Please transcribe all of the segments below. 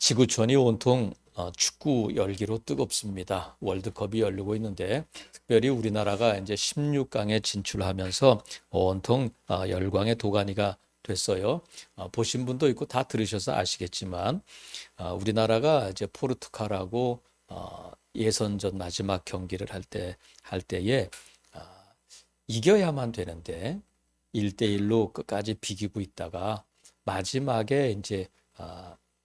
지구촌이 온통 축구 열기로 뜨겁습니다. 월드컵이 열리고 있는데 특별히 우리나라가 이제 16강에 진출하면서 온통 열광의 도가니가 됐어요. 보신 분도 있고 다 들으셔서 아시겠지만 우리나라가 이제 포르투갈하고 예선전 마지막 경기를 할 때에 이겨야만 되는데 1대1로 끝까지 비기고 있다가 마지막에 이제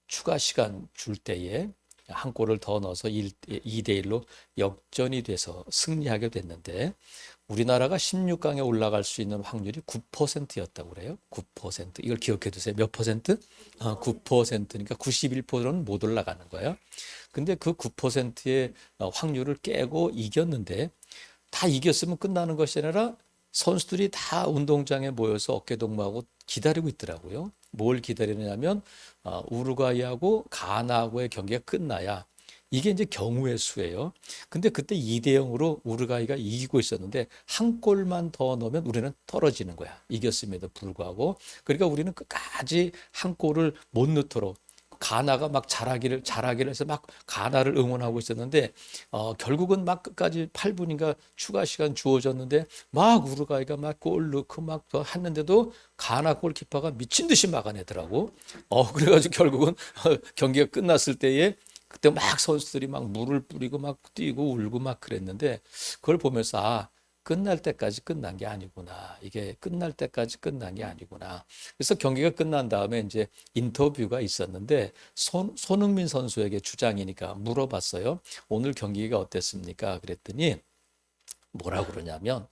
추가 시간 줄 때에 한 골을 더 넣어서 2대1로 역전이 돼서 승리하게 됐는데 우리나라가 16강에 올라갈 수 있는 확률이 9%였다고 그래요. 9%. 이걸 기억해 두세요. 몇 퍼센트? 9%니까 91%는 못 올라가는 거예요. 근데 그 9%의 확률을 깨고 이겼는데 다 이겼으면 끝나는 것이 아니라 선수들이 다 운동장에 모여서 어깨동무하고 기다리고 있더라고요. 뭘 기다리느냐면 우루과이하고 가나하고의 경기가 끝나야 이게 이제 경우의 수예요. 근데 그때 2대 0으로 우루과이가 이기고 있었는데 한 골만 더 넣으면 우리는 떨어지는 거야. 이겼음에도 불구하고. 그러니까 우리는 끝까지 한 골을 못 넣도록 가나가 막 잘하기를 해서 막 가나를 응원하고 있었는데 결국은 막 끝까지 8분인가 추가 시간 주어졌는데 막 우루과이가 막 골 넣고 막 했는데도 가나 골키퍼가 미친 듯이 막아내더라고. 그래가지고 결국은 경기가 끝났을 때에 그때 막 선수들이 막 물을 뿌리고 막 뛰고 울고 막 그랬는데 그걸 보면서 끝날 때까지 끝난 게 아니구나. 이게 끝날 때까지 끝난 게 아니구나. 그래서 경기가 끝난 다음에 이제 인터뷰가 있었는데 손흥민 선수에게 주장이니까 물어봤어요. 오늘 경기가 어땠습니까? 그랬더니 뭐라 그러냐면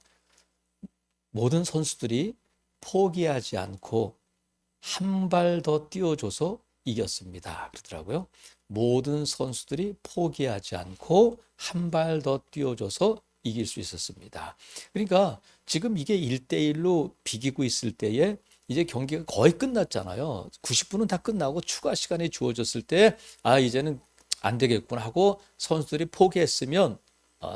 모든 선수들이 포기하지 않고 한 발 더 뛰어줘서 이겼습니다. 그러더라고요. 모든 선수들이 포기하지 않고 한 발 더 뛰어줘서 이길 수 있었습니다. 그러니까 지금 이게 1대1로 비기고 있을 때에 이제 경기가 거의 끝났잖아요. 90분은 다 끝나고 추가 시간이 주어졌을 때 이제는 안 되겠구나 하고 선수들이 포기했으면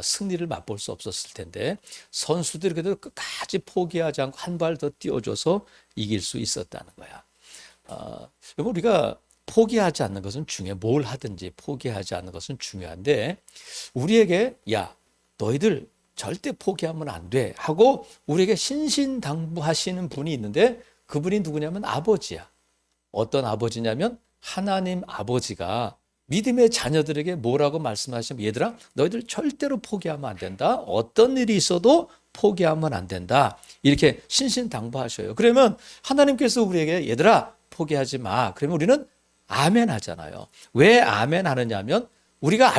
승리를 맛볼 수 없었을 텐데 선수들이 그래도 끝까지 포기하지 않고 한 발 더 뛰어줘서 이길 수 있었다는 거야. 우리가 포기하지 않는 것은 중요해. 뭘 하든지 포기하지 않는 것은 중요한데 우리에게 너희들 절대 포기하면 안 돼 하고 우리에게 신신당부하시는 분이 있는데 그분이 누구냐면 아버지야. 어떤 아버지냐면 하나님 아버지가 믿음의 자녀들에게 뭐라고 말씀하시면 얘들아 너희들 절대로 포기하면 안 된다. 어떤 일이 있어도 포기하면 안 된다. 이렇게 신신당부하셔요. 그러면 하나님께서 우리에게 얘들아 포기하지 마. 그러면 우리는 아멘 하잖아요. 왜 아멘 하느냐면 우리가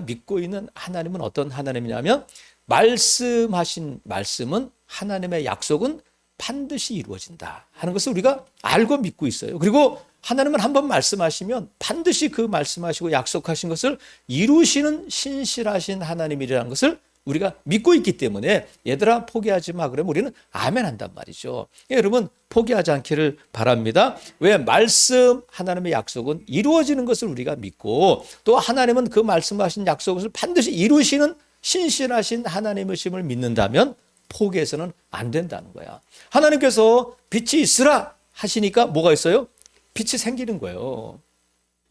믿고 있는 하나님은 어떤 하나님이냐면 말씀하신 말씀은 하나님의 약속은 반드시 이루어진다 하는 것을 우리가 알고 믿고 있어요. 그리고 하나님은 한번 말씀하시면 반드시 그 말씀하시고 약속하신 것을 이루시는 신실하신 하나님이라는 것을 우리가 믿고 있기 때문에 얘들아 포기하지 마 그러면 우리는 아멘 한단 말이죠. 여러분 포기하지 않기를 바랍니다. 왜? 말씀 하나님의 약속은 이루어지는 것을 우리가 믿고 또 하나님은 그 말씀하신 약속을 반드시 이루시는 신실하신 하나님이심을 믿는다면 포기해서는 안 된다는 거야. 하나님께서 빛이 있으라 하시니까 뭐가 있어요? 빛이 생기는 거예요.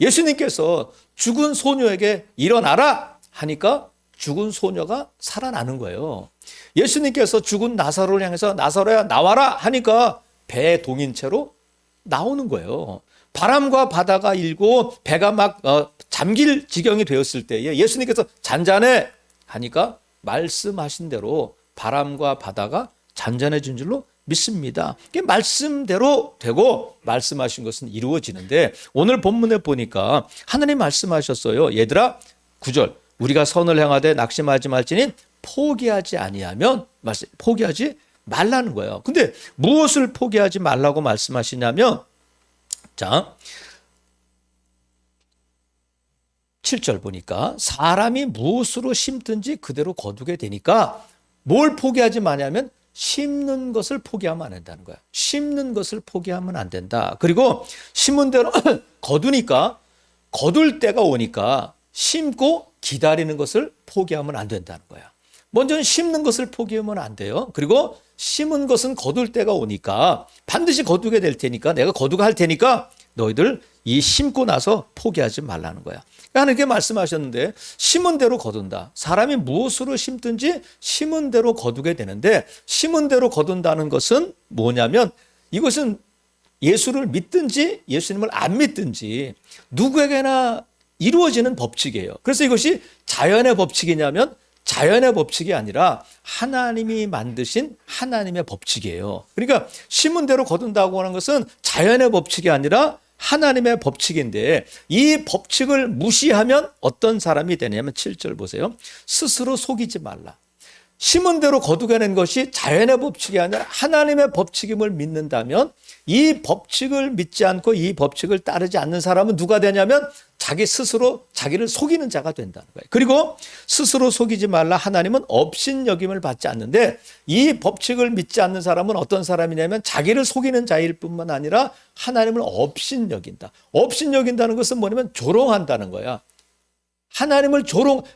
예수님께서 죽은 소녀에게 일어나라 하니까 죽은 소녀가 살아나는 거예요. 예수님께서 죽은 나사로를 향해서 나사로야 나와라 하니까 배 동인채로 나오는 거예요. 바람과 바다가 일고 배가 막 잠길 지경이 되었을 때에 예수님께서 잔잔해 하니까 말씀하신 대로 바람과 바다가 잔잔해진 줄로 믿습니다. 이게 말씀대로 되고 말씀하신 것은 이루어지는데 오늘 본문에 보니까 하나님 말씀하셨어요. 얘들아 9절 우리가 선을 행하되 낙심하지 말지니 포기하지 아니하면 포기하지 말라는 거예요. 근데 무엇을 포기하지 말라고 말씀하시냐면 7절 보니까 사람이 무엇으로 심든지 그대로 거두게 되니까 뭘 포기하지 마냐면 심는 것을 포기하면 안 된다는 거야. 심는 것을 포기하면 안 된다. 그리고 심은 대로 거두니까 거둘 때가 오니까 심고 기다리는 것을 포기하면 안 된다는 거야. 먼저는 심는 것을 포기하면 안 돼요. 그리고 심은 것은 거둘 때가 오니까 반드시 거두게 될 테니까 내가 거두게 할 테니까 너희들 이 심고 나서 포기하지 말라는 거야. 하나님께 말씀하셨는데 심은 대로 거둔다. 사람이 무엇으로 심든지 심은 대로 거두게 되는데 심은 대로 거둔다는 것은 뭐냐면 이것은 예수를 믿든지 예수님을 안 믿든지 누구에게나 이루어지는 법칙이에요. 그래서 이것이 자연의 법칙이냐면 자연의 법칙이 아니라 하나님이 만드신 하나님의 법칙이에요. 그러니까 심은 대로 거둔다고 하는 것은 자연의 법칙이 아니라 하나님의 법칙인데 이 법칙을 무시하면 어떤 사람이 되냐면 7절 보세요. 스스로 속이지 말라. 심은 대로 거두게 된 것이 자연의 법칙이 아니라 하나님의 법칙임을 믿는다면 이 법칙을 믿지 않고 이 법칙을 따르지 않는 사람은 누가 되냐면 자기 스스로 자기를 속이는 자가 된다는 거예요. 그리고 스스로 속이지 말라. 하나님은 업신여김을 받지 않는데 이 법칙을 믿지 않는 사람은 어떤 사람이냐면 자기를 속이는 자일 뿐만 아니라 하나님을 업신여긴다. 업신여긴다는 것은 뭐냐면 조롱한다는 거야. 하나님을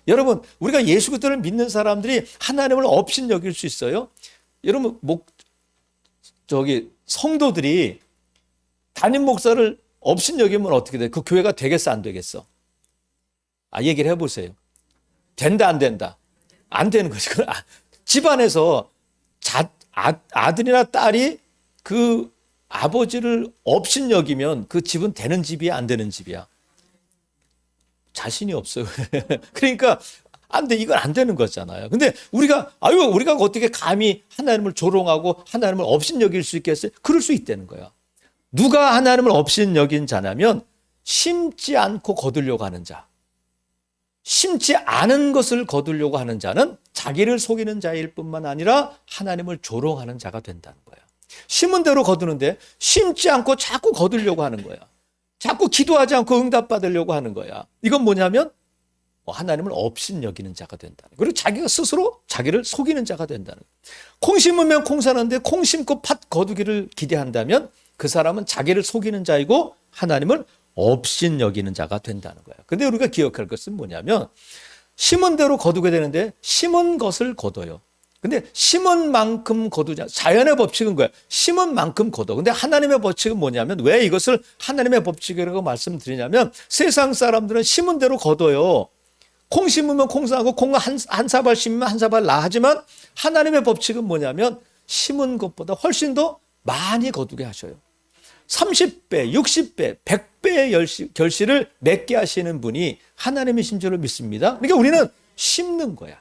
여러분 우리가 예수 그리스도를 믿는 사람들이 하나님을 업신여길 수 있어요? 여러분 성도들이 담임 목사를 업신여기면 어떻게 돼? 그 교회가 되겠어 안 되겠어? 얘기를 해보세요. 된다 안 된다? 안 되는 거지. 집안에서 아들이나 딸이 그 아버지를 업신여기면 그 집은 되는 집이야 안 되는 집이야? 자신이 없어요. 그러니까 안 돼. 이건 안 되는 거잖아요. 근데 우리가 어떻게 감히 하나님을 조롱하고 하나님을 업신여길 수 있겠어요? 그럴 수 있다는 거야. 누가 하나님을 업신여긴 자냐면 심지 않고 거두려고 하는 자. 심지 않은 것을 거두려고 하는 자는 자기를 속이는 자일 뿐만 아니라 하나님을 조롱하는 자가 된다는 거야. 심은 대로 거두는데 심지 않고 자꾸 거두려고 하는 거야. 자꾸 기도하지 않고 응답받으려고 하는 거야. 이건 뭐냐면 하나님을 업신여기는 자가 된다는 거야. 그리고 자기가 스스로 자기를 속이는 자가 된다는 거야. 콩 심으면 콩 사는데 콩 심고 팥 거두기를 기대한다면 그 사람은 자기를 속이는 자이고 하나님을 업신여기는 자가 된다는 거야. 근데 우리가 기억할 것은 뭐냐면 심은 대로 거두게 되는데 심은 것을 거둬요. 근데 심은 만큼 거두자. 자연의 법칙은 거야. 심은 만큼 거둬. 근데 하나님의 법칙은 뭐냐면 왜 이것을 하나님의 법칙이라고 말씀드리냐면 세상 사람들은 심은 대로 거둬요. 콩 심으면 콩 사고 콩 한 사발 심으면 한 사발 나. 하지만 하나님의 법칙은 뭐냐면 심은 것보다 훨씬 더 많이 거두게 하셔요. 30배, 60배, 100배의 결실을 맺게 하시는 분이 하나님이신 줄을 믿습니다. 그러니까 우리는 심는 거야.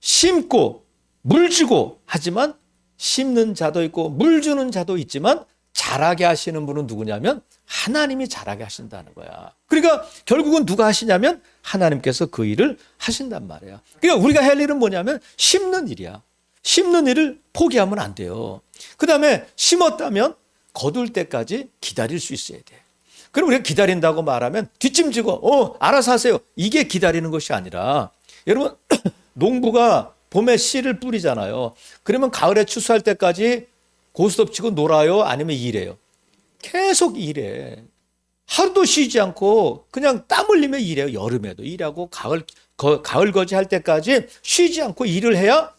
심고 물 주고 하지만 심는 자도 있고 물 주는 자도 있지만 자라게 하시는 분은 누구냐면 하나님이 자라게 하신다는 거야. 그러니까 결국은 누가 하시냐면 하나님께서 그 일을 하신단 말이야. 그러니까 우리가 할 일은 뭐냐면 심는 일이야. 심는 일을 포기하면 안 돼요. 그 다음에 심었다면 거둘 때까지 기다릴 수 있어야 돼. 그럼 우리가 기다린다고 말하면 뒷짐지고 알아서 하세요. 이게 기다리는 것이 아니라 여러분 농부가 봄에 씨를 뿌리잖아요. 그러면 가을에 추수할 때까지 고스톱 치고 놀아요? 아니면 일해요? 계속 일해. 하루도 쉬지 않고 그냥 땀 흘리며 일해요. 여름에도 일하고 가을 거지 할 때까지 쉬지 않고 일을 해야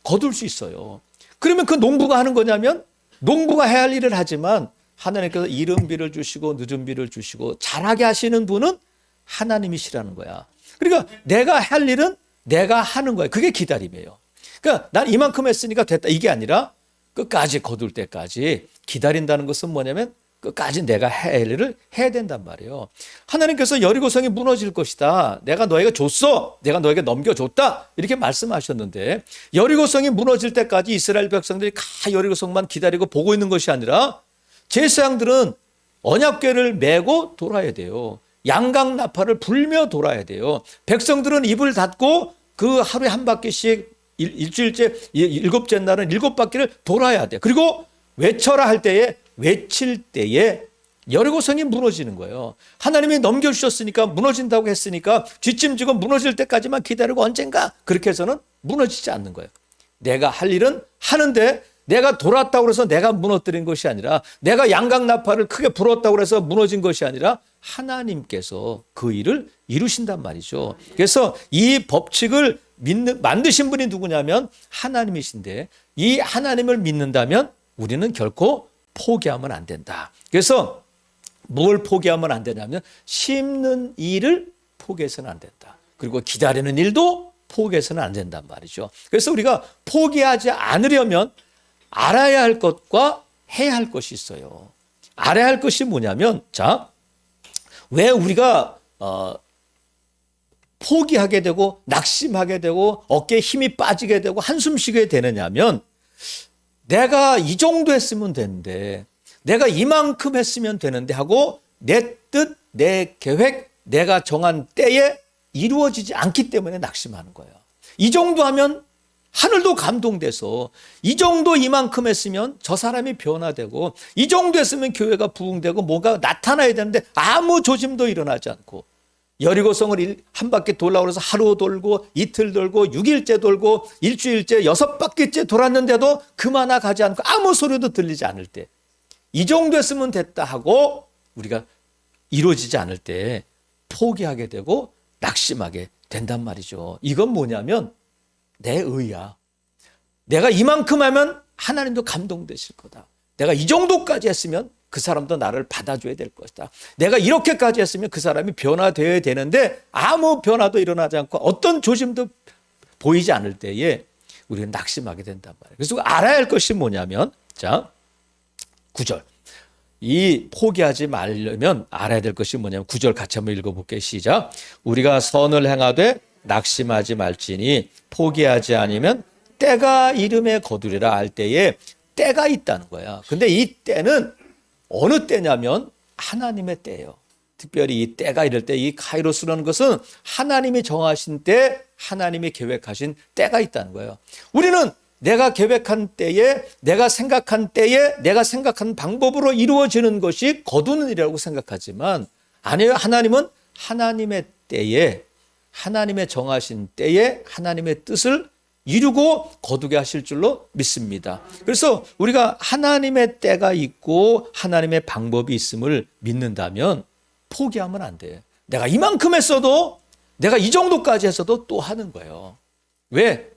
거둘 수 있어요. 그러면 그 농부가 하는 거냐면 농부가 해야 할 일을 하지만 하나님께서 이른 비를 주시고 늦은 비를 주시고 잘하게 하시는 분은 하나님이시라는 거야. 그러니까 내가 할 일은 내가 하는 거야. 그게 기다림이에요. 그러니까 난 이만큼 했으니까 됐다. 이게 아니라 끝까지 거둘 때까지 기다린다는 것은 뭐냐면 끝까지 내가 해야 할 일을 해야 된단 말이에요. 하나님께서 여리고성이 무너질 것이다. 내가 너에게 줬어. 내가 너에게 넘겨줬다. 이렇게 말씀하셨는데 여리고성이 무너질 때까지 이스라엘 백성들이 여리고성만 기다리고 보고 있는 것이 아니라 제사장들은 언약궤를 메고 돌아야 돼요. 양각 나팔을 불며 돌아야 돼요. 백성들은 입을 닫고 그 하루에 한 바퀴씩 일주일째 일곱째 날은 7바퀴를 돌아야 돼. 그리고 외쳐라 할 때에 외칠 때에 여리고성이 무너지는 거예요. 하나님이 넘겨주셨으니까 무너진다고 했으니까 뒷짐지고 무너질 때까지만 기다리고 언젠가 그렇게 해서는 무너지지 않는 거예요. 내가 할 일은 하는데 내가 돌았다고 해서 내가 무너뜨린 것이 아니라 내가 양각 나팔을 크게 불었다고 해서 무너진 것이 아니라 하나님께서 그 일을 이루신단 말이죠. 그래서 이 법칙을 만드신 분이 누구냐면 하나님이신데 이 하나님을 믿는다면 우리는 결코 포기하면 안 된다. 그래서 뭘 포기하면 안 되냐면 심는 일을 포기해서는 안 된다. 그리고 기다리는 일도 포기해서는 안 된단 말이죠. 그래서 우리가 포기하지 않으려면 알아야 할 것과 해야 할 것이 있어요. 알아야 할 것이 뭐냐면, 자, 왜 우리가 포기하게 되고 낙심하게 되고 어깨에 힘이 빠지게 되고 한숨 쉬게 되느냐면, 내가 이 정도 했으면 되는데, 내가 이만큼 했으면 되는데 하고 내 뜻, 내 계획, 내가 정한 때에 이루어지지 않기 때문에 낙심하는 거예요. 이 정도 하면 하늘도 감동돼서, 이 정도 이만큼 했으면 저 사람이 변화되고, 이 정도 했으면 교회가 부흥되고 뭐가 나타나야 되는데 아무 조짐도 일어나지 않고, 여리고성을 한 바퀴 돌라고 해서 하루 돌고 이틀 돌고 6일째 돌고 일주일째 6바퀴째 돌았는데도 그마나 가지 않고 아무 소리도 들리지 않을 때, 이 정도 했으면 됐다 하고 우리가 이루어지지 않을 때 포기하게 되고 낙심하게 된단 말이죠. 이건 뭐냐면 내 의야. 내가 이만큼 하면 하나님도 감동되실 거다. 내가 이 정도까지 했으면 그 사람도 나를 받아줘야 될 것이다. 내가 이렇게까지 했으면 그 사람이 변화되어야 되는데 아무 변화도 일어나지 않고 어떤 조짐도 보이지 않을 때에 우리는 낙심하게 된단 말이에요. 그래서 알아야 할 것이 뭐냐면, 자, 9절. 이 포기하지 말려면 알아야 될 것이 뭐냐면 9절 같이 한번 읽어볼게요. 시작. 우리가 선을 행하되 낙심하지 말지니 포기하지 않으면 때가 이름에 거두리라 할 때에 때가 있다는 거야. 근데 이 때는 어느 때냐면 하나님의 때예요. 특별히 이 때가 이럴 때 이 카이로스라는 것은 하나님이 정하신 때, 하나님이 계획하신 때가 있다는 거예요. 우리는 내가 계획한 때에, 내가 생각한 때에, 내가 생각한 방법으로 이루어지는 것이 거두는 일이라고 생각하지만 아니에요. 하나님은 하나님의 때에, 하나님의 정하신 때에 하나님의 뜻을 이루고 거두게 하실 줄로 믿습니다. 그래서 우리가 하나님의 때가 있고 하나님의 방법이 있음을 믿는다면 포기하면 안 돼. 내가 이만큼 했어도, 내가 이 정도까지 했어도 또 하는 거예요. 왜?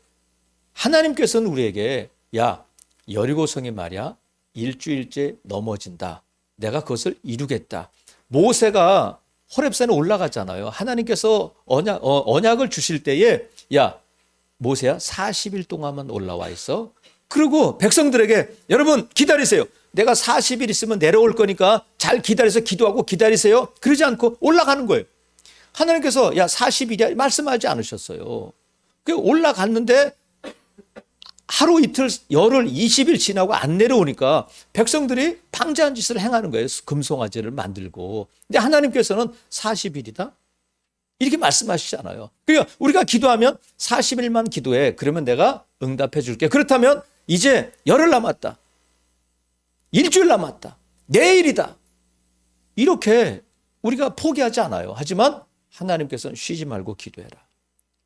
하나님께서는 우리에게, 야, 여리고성이 말이야 일주일째 넘어진다. 내가 그것을 이루겠다. 모세가 호렙산에 올라갔잖아요. 하나님께서 언약을 주실 때에, 야, 모세야 40일 동안만 올라와 있어. 그리고 백성들에게, 여러분 기다리세요. 내가 40일 있으면 내려올 거니까 잘 기다려서 기도하고 기다리세요. 그러지 않고 올라가는 거예요. 하나님께서 야 40일이야 말씀하지 않으셨어요. 올라갔는데 하루 이틀 열흘 20일 지나고 안 내려오니까 백성들이 방자한 짓을 행하는 거예요. 금송아지를 만들고. 근데 하나님께서는 40일이다 이렇게 말씀하시잖아요. 그러니까 우리가 기도하면 40일만 기도해. 그러면 내가 응답해 줄게. 그렇다면 이제 열흘 남았다. 일주일 남았다. 내일이다. 이렇게 우리가 포기하지 않아요. 하지만 하나님께서는 쉬지 말고 기도해라.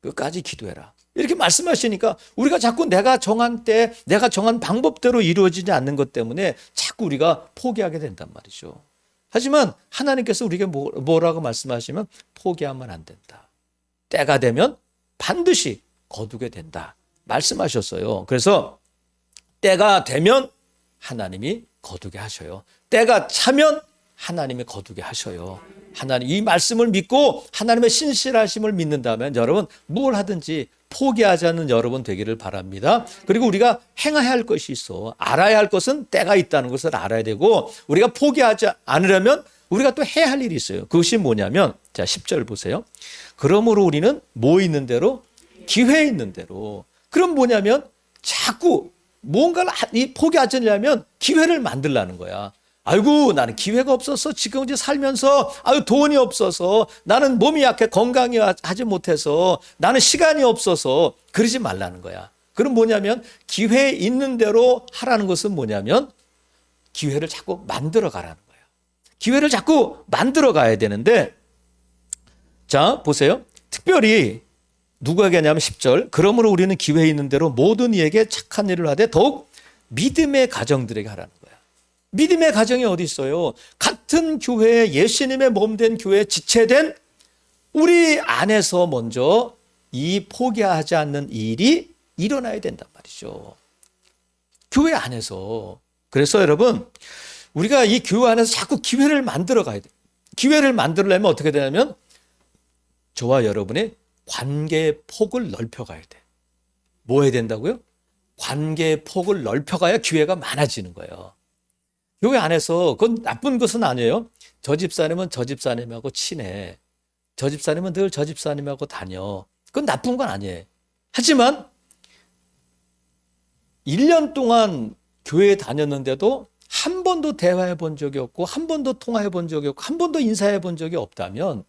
끝까지 기도해라. 이렇게 말씀하시니까 우리가 자꾸 내가 정한 때, 내가 정한 방법대로 이루어지지 않는 것 때문에 자꾸 우리가 포기하게 된단 말이죠. 하지만 하나님께서 우리에게 뭐라고 말씀하시면 포기하면 안 된다. 때가 되면 반드시 거두게 된다. 말씀하셨어요. 그래서 때가 되면 하나님이 거두게 하셔요. 때가 차면 하나님이 거두게 하셔요. 하나님 이 말씀을 믿고 하나님의 신실하심을 믿는다면 여러분 뭘 하든지 포기하지 않는 여러분 되기를 바랍니다. 그리고 우리가 행해야 할 것이 있어. 알아야 할 것은 때가 있다는 것을 알아야 되고, 우리가 포기하지 않으려면 우리가 또 해야 할 일이 있어요. 그것이 뭐냐면, 자 10절 보세요. 그러므로 우리는 뭐 있는 대로? 기회 있는 대로. 그럼 뭐냐면 자꾸 뭔가를 포기하지 않으려면 기회를 만들라는 거야. 아이고 나는 기회가 없어서 지금 이제 살면서 아유 돈이 없어서 나는 몸이 약해 건강이 하지 못해서 나는 시간이 없어서 그러지 말라는 거야. 그럼 뭐냐면 기회 있는 대로 하라는 것은 뭐냐면 기회를 자꾸 만들어 가라는 거야. 기회를 자꾸 만들어 가야 되는데, 자 보세요. 특별히 누구에게냐면 10절. 그러므로 우리는 기회 있는 대로 모든 이에게 착한 일을 하되 더욱 믿음의 가정들에게 하라는 거야. 믿음의 가정이 어디 있어요? 같은 교회에, 예수님의 몸된 교회에 지체된 우리 안에서 먼저 이 포기하지 않는 일이 일어나야 된단 말이죠. 교회 안에서. 그래서 여러분 우리가 이 교회 안에서 자꾸 기회를 만들어 가야 돼. 기회를 만들려면 어떻게 되냐면 저와 여러분의 관계의 폭을 넓혀 가야 돼. 뭐 해야 된다고요? 관계의 폭을 넓혀 가야 기회가 많아지는 거예요. 교회 안에서 그건 나쁜 것은 아니에요. 저 집사님은 저 집사님하고 친해. 저 집사님은 늘 저 집사님하고 다녀. 그건 나쁜 건 아니에요. 하지만 1년 동안 교회에 다녔는데도 한 번도 대화해 본 적이 없고 한 번도 통화해 본 적이 없고 한 번도 인사해 본 적이 없다면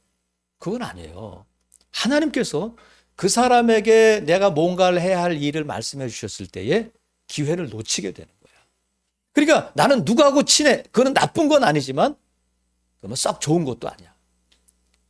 그건 아니에요. 하나님께서 그 사람에게 내가 뭔가를 해야 할 일을 말씀해 주셨을 때에 기회를 놓치게 되는 거예요. 그러니까 나는 누구하고 친해. 그건 나쁜 건 아니지만 그러면 썩 좋은 것도 아니야.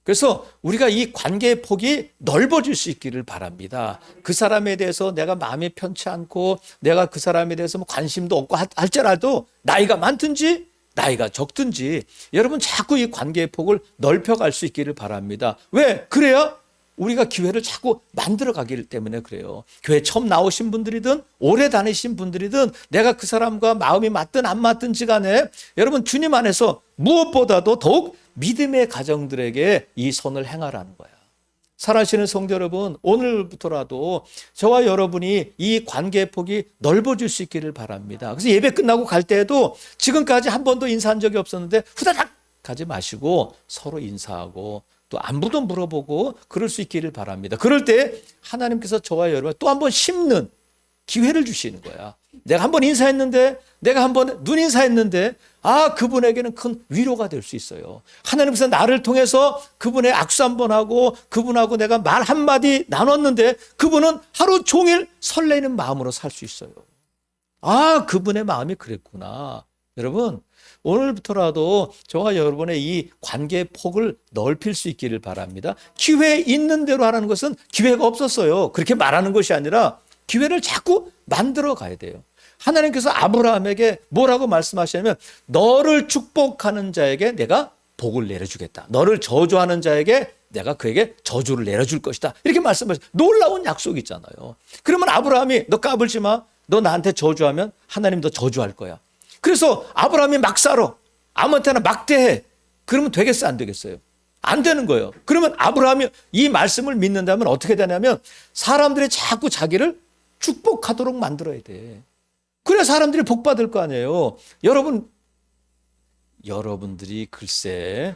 그래서 우리가 이 관계의 폭이 넓어질 수 있기를 바랍니다. 그 사람에 대해서 내가 마음이 편치 않고 내가 그 사람에 대해서 뭐 관심도 없고 할지라도 나이가 많든지 나이가 적든지 여러분 자꾸 이 관계의 폭을 넓혀갈 수 있기를 바랍니다. 왜? 그래야 우리가 기회를 자꾸 만들어 가기 때문에 그래요. 교회 처음 나오신 분들이든 오래 다니신 분들이든 내가 그 사람과 마음이 맞든 안 맞든지 간에 여러분 주님 안에서 무엇보다도 더욱 믿음의 가정들에게 이 선을 행하라는 거야. 사랑하시는 성도 여러분, 오늘부터라도 저와 여러분이 이 관계의 폭이 넓어질 수 있기를 바랍니다. 그래서 예배 끝나고 갈 때에도 지금까지 한 번도 인사한 적이 없었는데 후다닥 가지 마시고 서로 인사하고 또 안부도 물어보고 그럴 수 있기를 바랍니다. 그럴 때 하나님께서 저와 여러분 또 한 번 심는 기회를 주시는 거야. 내가 한 번 인사했는데 내가 한 번 눈인사했는데 그분에게는 큰 위로가 될 수 있어요. 하나님께서 나를 통해서 그분의 악수 한 번 하고 그분하고 내가 말 한마디 나눴는데 그분은 하루 종일 설레는 마음으로 살 수 있어요. 그분의 마음이 그랬구나. 여러분 오늘부터라도 저와 여러분의 이 관계의 폭을 넓힐 수 있기를 바랍니다. 기회 있는 대로 하라는 것은 기회가 없었어요. 그렇게 말하는 것이 아니라 기회를 자꾸 만들어 가야 돼요. 하나님께서 아브라함에게 뭐라고 말씀하시냐면 너를 축복하는 자에게 내가 복을 내려주겠다. 너를 저주하는 자에게 내가 그에게 저주를 내려줄 것이다. 이렇게 말씀하셔요. 놀라운 약속이 있잖아요. 그러면 아브라함이 너 까불지 마. 너 나한테 저주하면 하나님 너 저주할 거야. 그래서 아브라함이 막 살아. 아무한테나 막 대해. 그러면 되겠어요? 안 되겠어요? 안 되는 거예요. 그러면 아브라함이 이 말씀을 믿는다면 어떻게 되냐면 사람들이 자꾸 자기를 축복하도록 만들어야 돼. 그래야 사람들이 복 받을 거 아니에요. 여러분들이 글쎄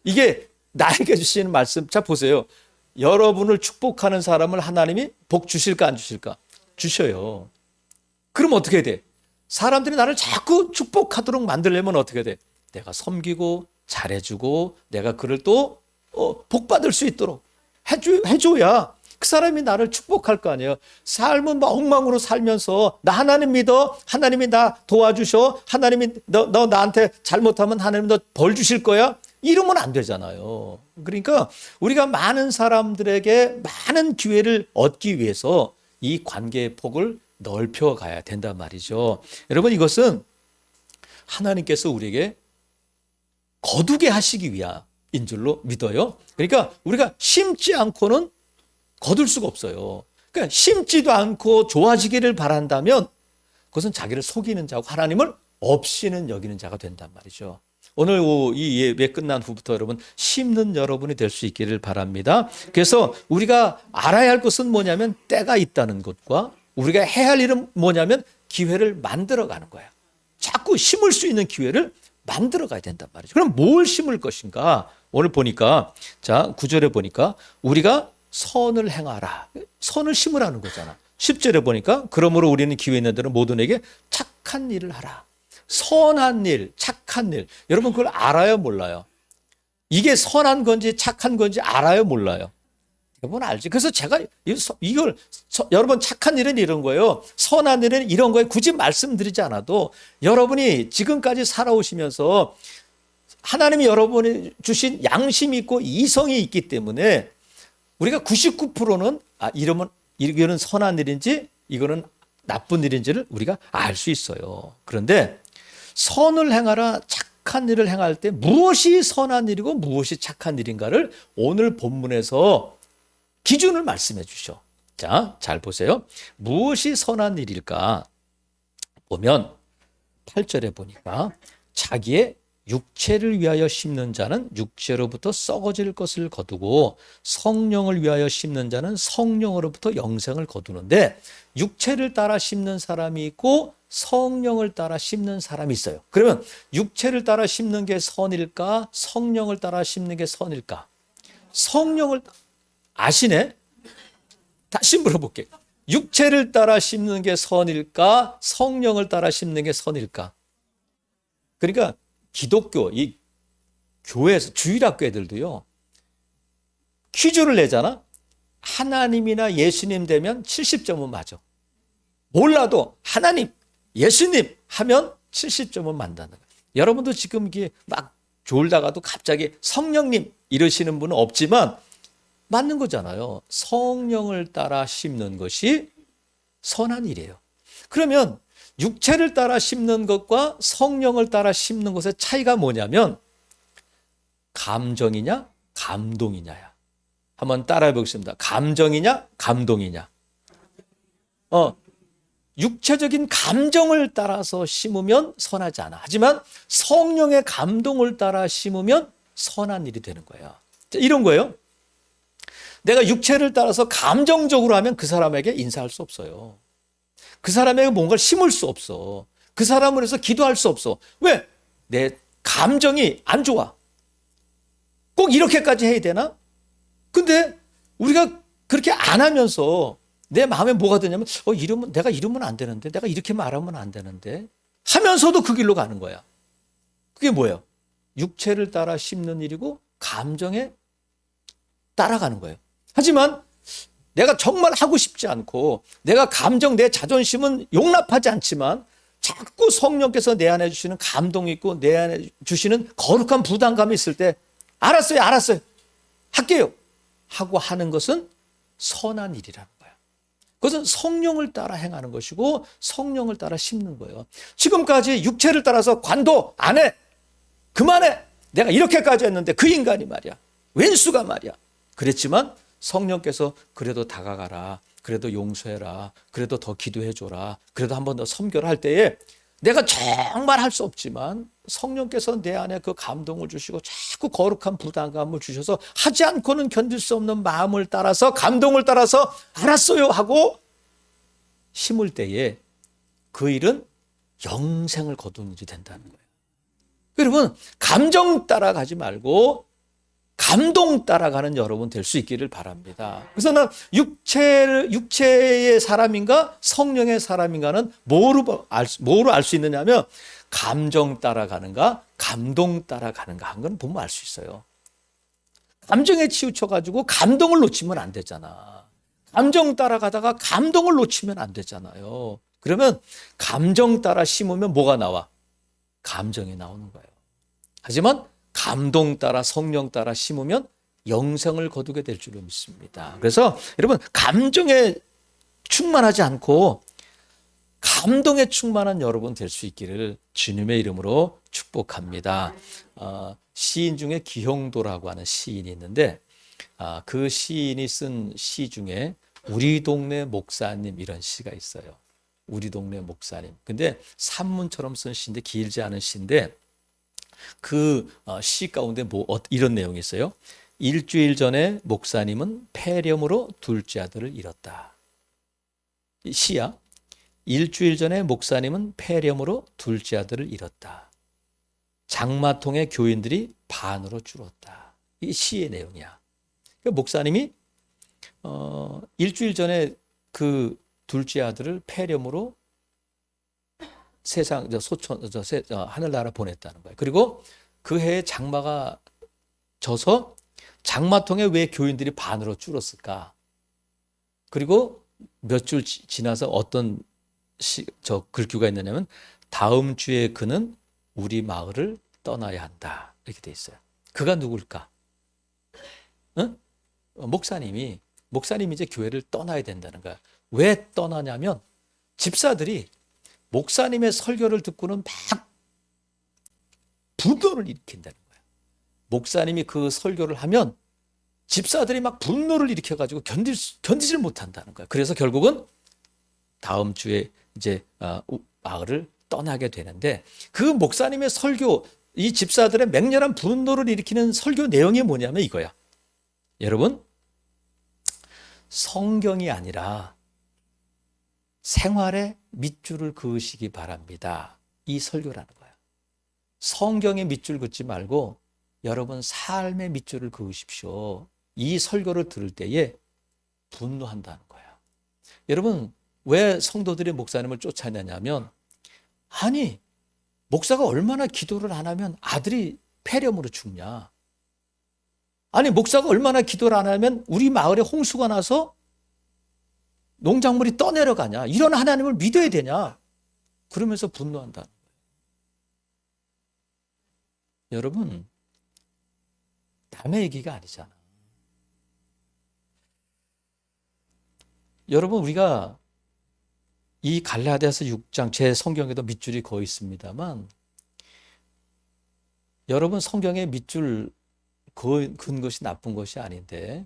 이게 나에게 주시는 말씀 자 보세요. 여러분을 축복하는 사람을 하나님이 복 주실까 안 주실까? 주셔요. 그럼 어떻게 돼? 사람들이 나를 자꾸 축복하도록 만들려면 어떻게 돼? 내가 섬기고 잘해주고 내가 그를 또 복받을 수 있도록 해줘야 그 사람이 나를 축복할 거 아니에요. 삶은 막 엉망으로 살면서 나 하나님 믿어. 하나님이 나 도와주셔. 하나님이 너 나한테 잘못하면 하나님 너 벌 주실 거야. 이러면 안 되잖아요. 그러니까 우리가 많은 사람들에게 많은 기회를 얻기 위해서 이 관계의 폭을 넓혀 가야 된단 말이죠. 여러분 이것은 하나님께서 우리에게 거두게 하시기 위함인 줄로 믿어요. 그러니까 우리가 심지 않고는 거둘 수가 없어요. 그러니까 심지도 않고 좋아지기를 바란다면 그것은 자기를 속이는 자고 하나님을 없이는 여기는 자가 된단 말이죠. 오늘 이 예배 끝난 후부터 여러분 심는 여러분이 될 수 있기를 바랍니다. 그래서 우리가 알아야 할 것은 뭐냐면 때가 있다는 것과 우리가 해야 할 일은 뭐냐면 기회를 만들어가는 거야. 자꾸 심을 수 있는 기회를 만들어가야 된단 말이죠. 그럼 뭘 심을 것인가? 오늘 보니까 자 9절에 보니까 우리가 선을 행하라. 선을 심으라는 거잖아. 10절에 보니까 그러므로 우리는 기회 있는 대로 모든에게 착한 일을 하라. 선한 일, 착한 일. 여러분 그걸 알아요, 몰라요? 이게 선한 건지 착한 건지 알아요, 몰라요? 여러분 알지? 그래서 제가 이걸 여러분 착한 일은 이런 거예요. 선한 일은 이런 거예요. 굳이 말씀드리지 않아도 여러분이 지금까지 살아오시면서 하나님이 여러분이 주신 양심이 있고 이성이 있기 때문에 우리가 99%는 이거는 선한 일인지 이거는 나쁜 일인지를 우리가 알 수 있어요. 그런데 선을 행하라 착한 일을 행할 때 무엇이 선한 일이고 무엇이 착한 일인가를 오늘 본문에서 기준을 말씀해 주셔. 자, 잘 보세요. 무엇이 선한 일일까? 보면 8절에 보니까 자기의 육체를 위하여 심는 자는 육체로부터 썩어질 것을 거두고 성령을 위하여 심는 자는 성령으로부터 영생을 거두는데 육체를 따라 심는 사람이 있고 성령을 따라 심는 사람이 있어요. 그러면 육체를 따라 심는 게 선일까? 성령을 따라 심는 게 선일까? 성령을 아시네? 다시 물어볼게요. 육체를 따라 심는 게 선일까? 성령을 따라 심는 게 선일까? 그러니까 기독교, 이 교회에서 주일학교 애들도요, 퀴즈를 내잖아? 하나님이나 예수님 되면 70점은 맞아. 몰라도 하나님, 예수님 하면 70점은 만다는 거예요. 여러분도 지금 이게 막 졸다가도 갑자기 성령님 이러시는 분은 없지만 맞는 거잖아요. 성령을 따라 심는 것이 선한 일이에요. 그러면 육체를 따라 심는 것과 성령을 따라 심는 것의 차이가 뭐냐면 감정이냐 감동이냐야. 한번 따라해 보겠습니다. 감정이냐 감동이냐. 육체적인 감정을 따라서 심으면 선하지 않아. 하지만 성령의 감동을 따라 심으면 선한 일이 되는 거야. 이런 거예요. 내가 육체를 따라서 감정적으로 하면 그 사람에게 인사할 수 없어요. 그 사람에게 뭔가를 심을 수 없어. 그 사람을 위해서 기도할 수 없어. 왜? 내 감정이 안 좋아. 꼭 이렇게까지 해야 되나? 근데 우리가 그렇게 안 하면서 내 마음에 뭐가 드냐면 내가 이러면 안 되는데, 내가 이렇게 말하면 안 되는데 하면서도 그 길로 가는 거야. 그게 뭐예요? 육체를 따라 심는 일이고 감정에 따라가는 거예요. 하지만 내가 정말 하고 싶지 않고 내가 감정, 내 자존심은 용납하지 않지만 자꾸 성령께서 내 안에 주시는 감동이 있고 내 안에 주시는 거룩한 부담감이 있을 때 알았어요 할게요 하고 하는 것은 선한 일이라는 거예요. 그것은 성령을 따라 행하는 것이고 성령을 따라 심는 거예요. 지금까지 육체를 따라서 관도 안 해, 그만해, 내가 이렇게까지 했는데 그 인간이 말이야, 왼수가 말이야 그랬지만 성령께서 그래도 다가가라, 그래도 용서해라, 그래도 더 기도해줘라, 그래도 한 번 더 섬겨라 할 때에 내가 정말 할 수 없지만 성령께서 내 안에 그 감동을 주시고 자꾸 거룩한 부담감을 주셔서 하지 않고는 견딜 수 없는 마음을 따라서 감동을 따라서 알았어요 하고 심을 때에 그 일은 영생을 거두는 일이 된다는 거예요. 여러분, 감정 따라가지 말고 감동 따라가는 여러분 될 수 있기를 바랍니다. 그래서 난 육체의 사람인가 성령의 사람인가는 뭐로 알 수 있느냐면 감정 따라가는가 감동 따라가는가 한 건 보면 알 수 있어요. 감정에 치우쳐가지고 감동을 놓치면 안 되잖아. 감정 따라가다가 감동을 놓치면 안 되잖아요. 그러면 감정 따라 심으면 뭐가 나와? 감정이 나오는 거예요. 하지만 감동 따라 성령 따라 심으면 영생을 거두게 될 줄로 믿습니다. 그래서 여러분, 감정에 충만하지 않고 감동에 충만한 여러분 될 수 있기를 주님의 이름으로 축복합니다. 시인 중에 기형도라고 하는 시인이 있는데 그 시인이 쓴 시 중에 우리 동네 목사님 이런 시가 있어요. 우리 동네 목사님. 근데 산문처럼 쓴 시인데 길지 않은 시인데 그 시 가운데 이런 내용이 있어요. 일주일 전에 목사님은 폐렴으로 둘째 아들을 잃었다. 이 시야. 일주일 전에 목사님은 폐렴으로 둘째 아들을 잃었다. 장마통의 교인들이 반으로 줄었다. 이 시의 내용이야. 그러니까 목사님이 일주일 전에 그 둘째 아들을 폐렴으로 세상 하늘나라 보냈다는 거예요. 그리고 그 해에 장마가 져서 장마통에 왜 교인들이 반으로 줄었을까? 그리고 몇 줄 지나서 어떤 글귀가 있느냐면 다음 주에 그는 우리 마을을 떠나야 한다 이렇게 돼 있어요. 그가 누굴까? 응? 목사님이 이제 교회를 떠나야 된다는 거야. 왜 떠나냐면 집사들이 목사님의 설교를 듣고는 막 분노를 일으킨다는 거예요. 목사님이 그 설교를 하면 집사들이 막 분노를 일으켜가지고 견디질 못한다는 거예요. 그래서 결국은 다음 주에 이제 마을을 떠나게 되는데 그 목사님의 설교, 이 집사들의 맹렬한 분노를 일으키는 설교 내용이 뭐냐면 이거야. 여러분, 성경이 아니라 생활에 밑줄을 그으시기 바랍니다. 이 설교라는 거야. 성경에 밑줄 긋지 말고 여러분 삶의 밑줄을 그으십시오. 이 설교를 들을 때에 분노한다는 거야. 여러분, 왜 성도들이 목사님을 쫓아내냐면, 아니, 목사가 얼마나 기도를 안 하면 아들이 폐렴으로 죽냐? 아니, 목사가 얼마나 기도를 안 하면 우리 마을에 홍수가 나서 농작물이 떠내려가냐? 이런 하나님을 믿어야 되냐? 그러면서 분노한다는 거예요. 여러분, 남의 얘기가 아니잖아. 여러분, 우리가 이 갈라디아서 6장, 제 성경에도 밑줄이 거의 있습니다만, 여러분 성경에 밑줄 그은 것이 나쁜 것이 아닌데,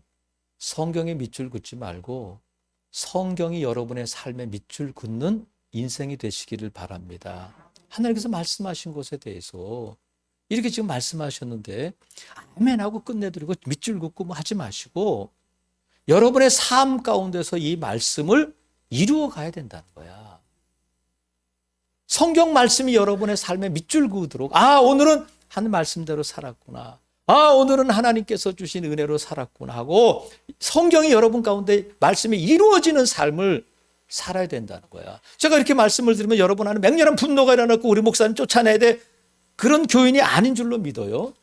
성경에 밑줄 긋지 말고 성경이 여러분의 삶에 밑줄 긋는 인생이 되시기를 바랍니다. 하나님께서 말씀하신 것에 대해서 이렇게 지금 말씀하셨는데 아멘하고 끝내드리고 밑줄 긋고 뭐 하지 마시고 여러분의 삶 가운데서 이 말씀을 이루어 가야 된다는 거야. 성경 말씀이 여러분의 삶에 밑줄 그으도록, 오늘은 한 말씀대로 살았구나. 오늘은 하나님께서 주신 은혜로 살았구나 하고 성경이 여러분 가운데 말씀이 이루어지는 삶을 살아야 된다는 거야. 제가 이렇게 말씀을 드리면 여러분 안에 맹렬한 분노가 일어났고 우리 목사님 쫓아내야 돼. 그런 교인이 아닌 줄로 믿어요.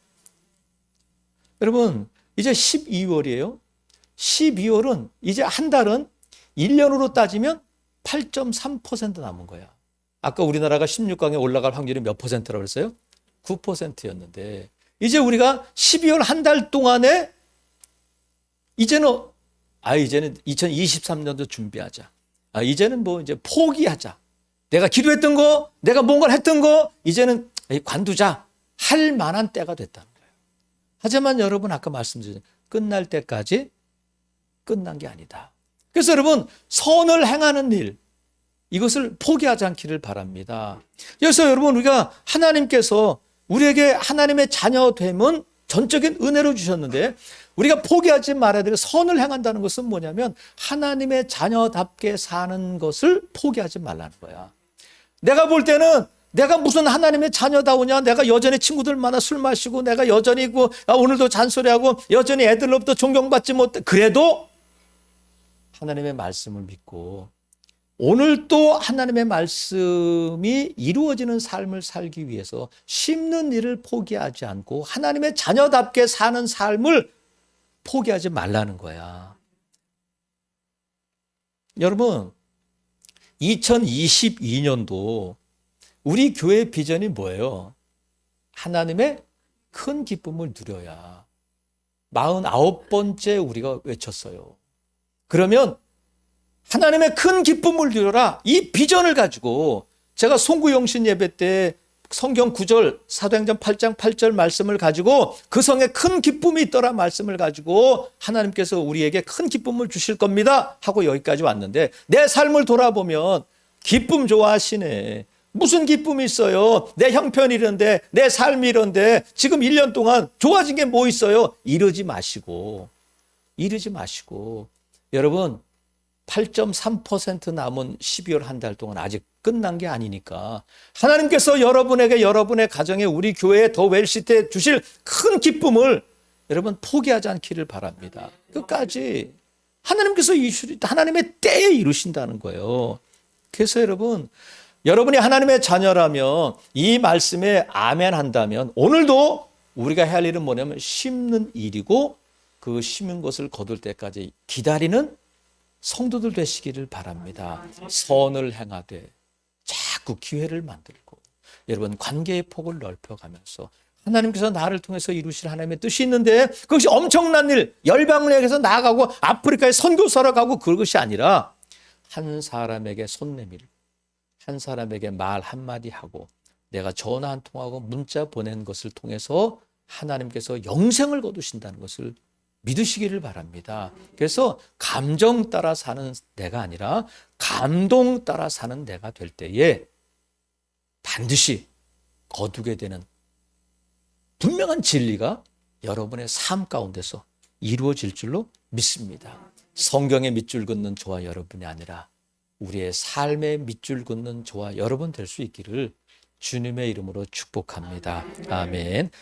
여러분, 이제 12월이에요. 12월은 이제 한 달은 1년으로 따지면 8.3% 남은 거야. 아까 우리나라가 16강에 올라갈 확률이 몇 %라고 그랬어요? 9%였는데 이제 우리가 12월 한 달 동안에 이제는 2023년도 준비하자. 이제는 뭐 이제 포기하자. 내가 기도했던 거, 내가 뭔가를 했던 거 이제는 관두자 할 만한 때가 됐다는 거예요. 하지만 여러분 아까 말씀드린 끝날 때까지 끝난 게 아니다. 그래서 여러분 선을 행하는 일 이것을 포기하지 않기를 바랍니다. 그래서 여러분 우리가 하나님께서 우리에게 하나님의 자녀됨은 전적인 은혜로 주셨는데 우리가 포기하지 말아야 될 선을 행한다는 것은 뭐냐면 하나님의 자녀답게 사는 것을 포기하지 말라는 거야. 내가 볼 때는 내가 무슨 하나님의 자녀다우냐, 내가 여전히 친구들 만나 술 마시고 내가 여전히 오늘도 잔소리하고 여전히 애들로부터 존경받지 못해. 그래도 하나님의 말씀을 믿고 오늘 또 하나님의 말씀이 이루어지는 삶을 살기 위해서 심는 일을 포기하지 않고 하나님의 자녀답게 사는 삶을 포기하지 말라는 거야. 여러분 2022년도 우리 교회 비전이 뭐예요? 하나님의 큰 기쁨을 누려야. 49번째 우리가 외쳤어요. 그러면 하나님의 큰 기쁨을 누려라. 이 비전을 가지고 제가 송구영신 예배 때 성경 9절 사도행전 8장 8절 말씀을 가지고 그 성에 큰 기쁨이 있더라 말씀을 가지고 하나님께서 우리에게 큰 기쁨을 주실 겁니다 하고 여기까지 왔는데 내 삶을 돌아보면 기쁨 좋아하시네. 무슨 기쁨이 있어요? 내 형편이 이런데 내 삶이 이런데 지금 1년 동안 좋아진 게 뭐 있어요? 이러지 마시고 여러분 8.3% 남은 12월 한 달 동안 아직 끝난 게 아니니까 하나님께서 여러분에게 여러분의 가정에 우리 교회에 더 웰시트에 주실 큰 기쁨을 여러분 포기하지 않기를 바랍니다. 끝까지 하나님께서 하나님의 때에 이루신다는 거예요. 그래서 여러분이 하나님의 자녀라면 이 말씀에 아멘 한다면 오늘도 우리가 해야 할 일은 뭐냐면 심는 일이고 그 심은 것을 거둘 때까지 기다리는 성도들 되시기를 바랍니다. 선을 행하되 자꾸 기회를 만들고 여러분 관계의 폭을 넓혀가면서 하나님께서 나를 통해서 이루실 하나님의 뜻이 있는데 그것이 엄청난 일, 열방을 향해서 나아가고 아프리카에 선교사로 가고 그것이 아니라 한 사람에게 손 내밀고 한 사람에게 말 한마디 하고 내가 전화 한 통하고 문자 보낸 것을 통해서 하나님께서 영생을 거두신다는 것을 믿으시기를 바랍니다. 그래서 감정 따라 사는 내가 아니라 감동 따라 사는 내가 될 때에 반드시 거두게 되는 분명한 진리가 여러분의 삶 가운데서 이루어질 줄로 믿습니다. 성경의 밑줄 긋는 저와 여러분이 아니라 우리의 삶의 밑줄 긋는 저와 여러분 될 수 있기를 주님의 이름으로 축복합니다. 아멘.